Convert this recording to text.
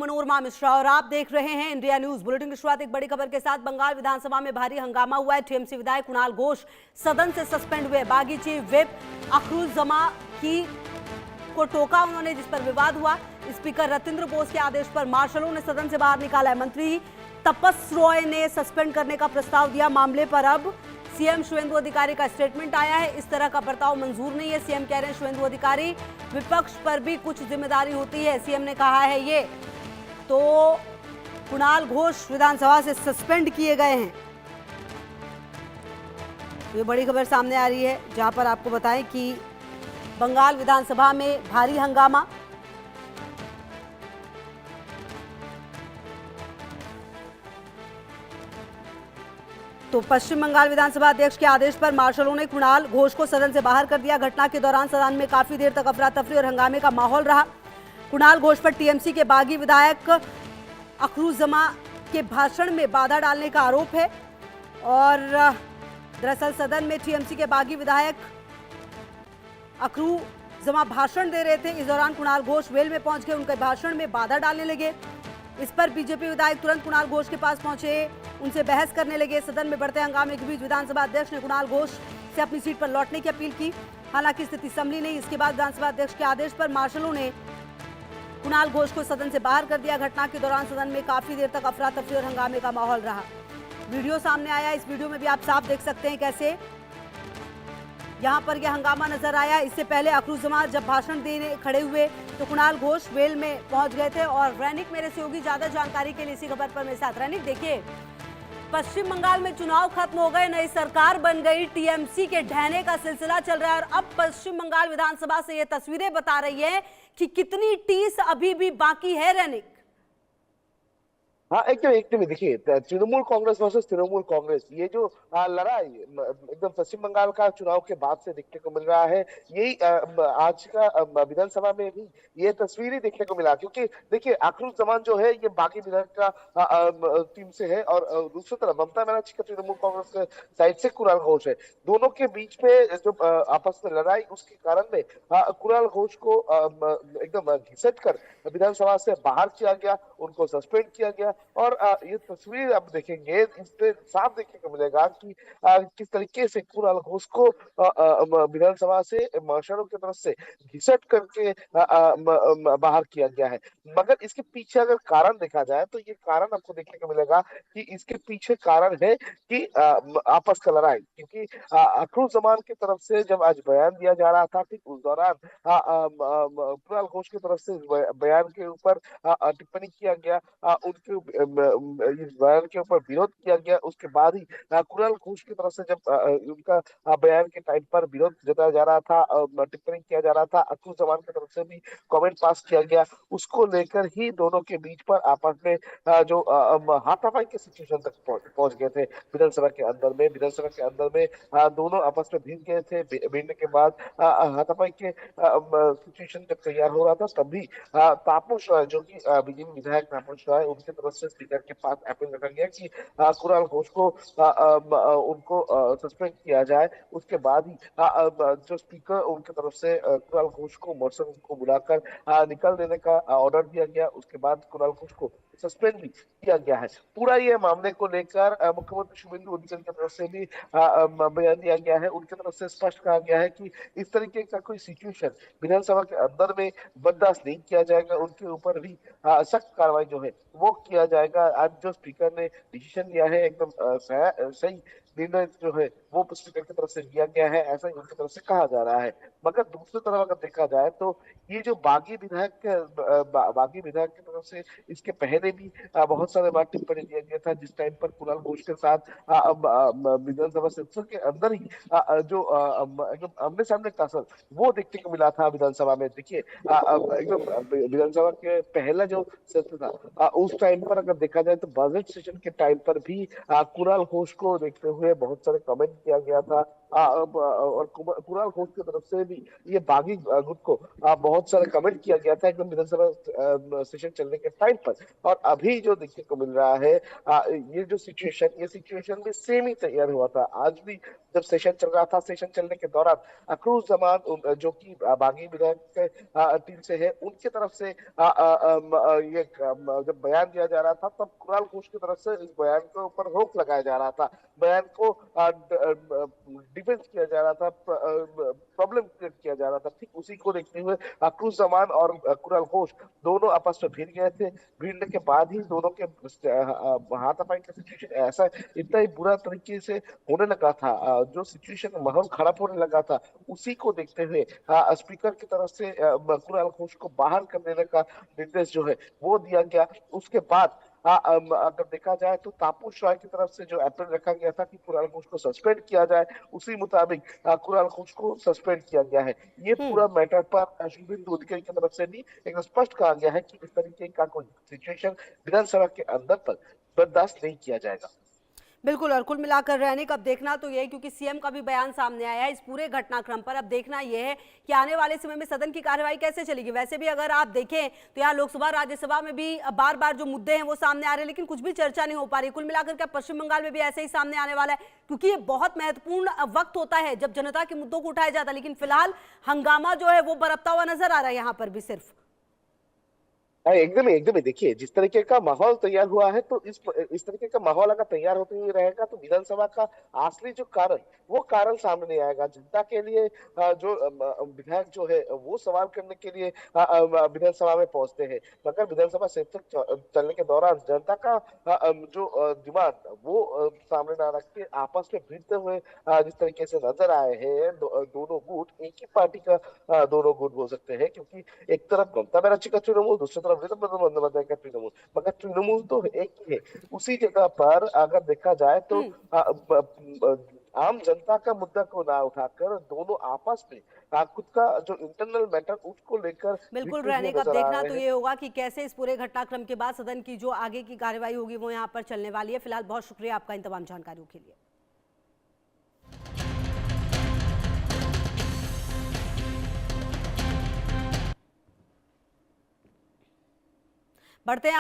मनोरमा मिश्रा और आप देख रहे हैं इंडिया न्यूज। बुलेटिन की शुरुआत एक बड़ी खबर के साथ। बंगाल विधानसभा में भारी हंगामा हुआ है। टीएमसी विधायक कुणाल घोष सदन से सस्पेंड हुए। बागी चीफ विप अखरुज्जमा की को टोका उन्होंने, जिस पर विवाद हुआ। स्पीकर रतिंद्र बोस के आदेश पर मार्शलों ने सदन से बाहर निकाला है। मंत्री तपस रॉय ने सस्पेंड करने का प्रस्ताव दिया। मामले पर अब सीएम शुवेंदु अधिकारी का स्टेटमेंट आया है। इस तरह का बर्ताव मंजूर नहीं है। सीएम कह रहे हैं शुवेंदु अधिकारी, विपक्ष पर भी कुछ जिम्मेदारी होती है, सीएम ने कहा है। ये तो कुणाल घोष विधानसभा से सस्पेंड किए गए हैं। ये बड़ी खबर सामने आ रही है, जहां पर आपको बताएं कि बंगाल विधानसभा में भारी हंगामा। तो पश्चिम बंगाल विधानसभा अध्यक्ष के आदेश पर मार्शलों ने कुणाल घोष को सदन से बाहर कर दिया। घटना के दौरान सदन में काफी देर तक अफरा तफरी और हंगामे का माहौल रहा। कुणाल घोष पर टीएमसी के बागी विधायक अखरुज्जमा के भाषण में बाधा डालने का आरोप है। और दरअसल सदन में टीएमसी के बागी विधायक अखरुज्जमा भाषण दे रहे थे। इस दौरान कुणाल घोष वेल में पहुंच गए, उनके भाषण में बाधा डालने लगे। इस पर बीजेपी विधायक तुरंत कुणाल घोष के पास पहुंचे, उनसे बहस करने लगे। सदन में बढ़ते हंगामे के बीच विधानसभा अध्यक्ष ने कुणाल घोष से अपनी सीट पर लौटने की अपील की। हालांकि स्थिति संभली नहीं। इसके बाद विधानसभा अध्यक्ष के आदेश पर मार्शलों ने कुणाल घोष को सदन से बाहर कर दिया। घटना के दौरान सदन में काफी देर तक अफरा तफरी और हंगामे का माहौल रहा। वीडियो सामने आया, इस वीडियो में भी आप साफ देख सकते हैं कैसे यहाँ पर यह हंगामा नजर आया। इससे पहले अखरुज्जमा जब भाषण देने खड़े हुए तो कुणाल घोष वेल में पहुंच गए थे। और रैनिक मेरे सहयोगी ज्यादा जानकारी के लिए इसी खबर पर मेरे साथ। रैनिक, देखिए, पश्चिम बंगाल में चुनाव खत्म हो गए, नई सरकार बन गई, टीएमसी के ढहने का सिलसिला चल रहा है और अब पश्चिम बंगाल विधानसभा से ये तस्वीरें बता रही है कि कितनी टीस अभी भी बाकी है। रैनिक, हाँ, एकदम देखिए, तृणमूल कांग्रेस वर्सेस तृणमूल कांग्रेस, ये जो लड़ाई एकदम पश्चिम बंगाल का चुनाव के बाद से देखने को मिल रहा है। यही आज का विधानसभा में भी ये तस्वीर ही देखने को मिला। क्योंकि देखिए, अखरुज्जमान जो है ये बागी विधायक का टीम से है और दूसरी तरफ ममता बनर्जी का तृणमूल कांग्रेस के साइड से कुणाल घोष है। दोनों के बीच में जो आपस में लड़ाई, उसके कारण में कुणाल घोष को एकदम घिसट कर विधानसभा से बाहर किया गया, उनको सस्पेंड किया गया। और ये तस्वीर आप देखेंगे, इससे साफ देखने को मिलेगा कि किस तरीके से कुणाल घोष को विधानसभा से मार्शलों की तरफ से घिसट करके बाहर किया गया है। मगर इसके पीछे अगर कारण देखा जाए तो ये कारण आपको देखने को मिलेगा कि इसके पीछे कारण है कि आपस का लड़ाई। क्योंकि अखरुज्जमान की तरफ से जब आज बयान दिया जा रहा था, ठीक उस दौरान कुणाल घोष की तरफ से बयान के ऊपर टिप्पणी किया गया, उनके इस बयान के ऊपर विरोध किया गया। उसके बाद ही कुणाल घोष की तरफ से जब उनका बयान के टाइम पर विरोध जताया जा रहा था, टिप्पणी किया जा रहा था, अखरुज्जमान की तरफ से भी कमेंट पास किया गया। उसको लेकर ही दोनों के बीच पर आपस में जो हाथापाई के सिचुएशन तक पहुंच गए थे। विधानसभा के अंदर में दोनों आपस में भिड़ गए थे। भिड़ने के बाद हाथापाई के सिचुएशन जब तैयार हो रहा था, तब भी तापस राय, जो कि बीजेपी विधायक तापस राय, उनकी तरफ से स्पीकर के पास अपील रखा गया कि कुणाल घोष को उनको सस्पेंड किया जाए। उसके बाद ही जो स्पीकर, उनकी तरफ से कुणाल घोष को मॉर्शन को बुलाकर निकाल देने का ऑर्डर दिया गया। उसके बाद कुणाल घोष को सस्पेंड भी किया गया है। पूरा ये मामले को लेकर मुख्यमंत्री शुवेंदु अधिकारी की तरफ से भी बयान दिया गया है। उनकी तरफ से स्पष्ट कहा गया है कि इस तरीके का कोई सिचुएशन विधानसभा के अंदर में बर्दाश्त नहीं किया जाएगा। उनके ऊपर भी सख्त कार्रवाई जो है वो किया जाएगा। आज जो स्पीकर ने डिसीजन लिया है, एकदम सही निर्णय जो है वो स्पीकर की तरफ से लिया गया है, ऐसा ही उनकी तरफ से कहा जा रहा है। मगर दूसरी तरफ अगर देखा जाए तो ये जो बागी विधायक की तरफ से इसके पहले भी बहुत सारे बार टिप्पणी दिया गया था, जिस टाइम पर कुणाल घोष के साथ विधानसभा सत्र के अंदर ही जो एकदम आमने सामने का असर वो देखने को मिला था विधानसभा में। देखिए, एकदम विधानसभा के पहला जो सत्र था, उस टाइम पर अगर देखा जाए तो बजट सेशन के टाइम पर भी कुणाल घोष को देखते हुए बहुत सारे कमेंट किया गया था। और कुणाल घोष की तरफ से भी ये बागी गुट को बहुत सारा कमेंट किया गया था एकदम विधानसभा सेशन चलने के टाइम पर। और अभी जो देखने को मिल रहा है, ये सिचुएशन भी सेम ही तैयार हुआ था। आज भी जब सेशन चल रहा था, सेशन चलने के दौरान अक्रूज जमान जो कि बागी विधायक के टीम से है, उनके तरफ से जब बयान दिया जा रहा था, तब कुणाल घोष की तरफ से इस बयान के ऊपर रोक लगाया जा रहा था, बयान को डिफेंस किया जा रहा था, प्रॉब्लम क्रिएट किया जा रहा था। ठीक उसी को देखते हुए अक्रूज जमान और कुणाल घोष दोनों आपस में भिड़ गए थे। भिड़ने के बाद ही दोनों के हाथापाई का सिचुएशन ऐसा इतना ही बुरा तरीके से होने लगा था, जो सिचुएशन माहौल खराब होने लगा था, उसी को देखते हुए स्पीकर की तरफ से कुणाल घोष को बाहर कर देने का निर्देश जो है वो दिया गया। उसके बाद अगर देखा जाए तो तापस रॉय की तरफ से जो अप्रेल रखा गया था कि कुणाल घोष को सस्पेंड किया जाए, उसी मुताबिक कुणाल घोष को सस्पेंड किया गया है। ये पूरा मैटर पर शुभेंदु अधिकारी की तरफ से भी एकदम स्पष्ट कहा गया है कि इस तरीके का कोई सिचुएशन विधानसभा के अंदर पर बर्दाश्त नहीं किया जाएगा। बिल्कुल, और कुल मिलाकर रहने का अब देखना तो ये है, क्योंकि सीएम का भी बयान सामने आया है इस पूरे घटनाक्रम पर। अब देखना यह है कि आने वाले समय में सदन की कार्यवाही कैसे चलेगी। वैसे भी अगर आप देखें तो यहाँ लोकसभा राज्यसभा में भी बार बार जो मुद्दे हैं वो सामने आ रहे हैं, लेकिन कुछ भी चर्चा नहीं हो पा रही। कुल मिलाकर क्या पश्चिम बंगाल में भी ऐसे ही सामने आने वाला है, क्योंकि ये बहुत महत्वपूर्ण वक्त होता है जब जनता के मुद्दों को उठाया जाता है। लेकिन फिलहाल हंगामा जो है वो बरपता हुआ नजर आ रहा है यहाँ पर भी सिर्फ। एकदम एकदम देखिए, जिस तरीके का माहौल तैयार हुआ है, तो इस तरीके का माहौल अगर तैयार होते हुए रहेगा तो विधानसभा का असली जो कारण वो कारण सामने नहीं आएगा। जनता के लिए जो विधायक जो है वो सवाल करने के लिए विधानसभा में पहुंचते हैं, मगर विधानसभा सत्र चलने के दौरान जनता का जो डिमांड वो सामने ना रख के आपस में भिड़ते हुए जिस तरीके से नजर आए हैं दोनों गुट, एक ही पार्टी का दोनों गुट बोल सकते हैं, क्योंकि एक तरफ ममता बनर्जी का तृणमूल, दूसरी तरफ बंदोपाध्याय का तृणमूल, मगर तृणमूल तो एक ही है। उसी जगह पर अगर देखा जाए तो आम जनता का मुद्दा को ना उठाकर दोनों आपस में खुद का जो इंटरनल मैटर उसको लेकर बिल्कुल रहने का देखना तो ये होगा कि कैसे इस पूरे घटनाक्रम के बाद सदन की जो आगे की कार्यवाही होगी वो यहाँ पर चलने वाली है। फिलहाल बहुत शुक्रिया आपका इन तमाम जानकारियों के लिए। बढ़ते हैं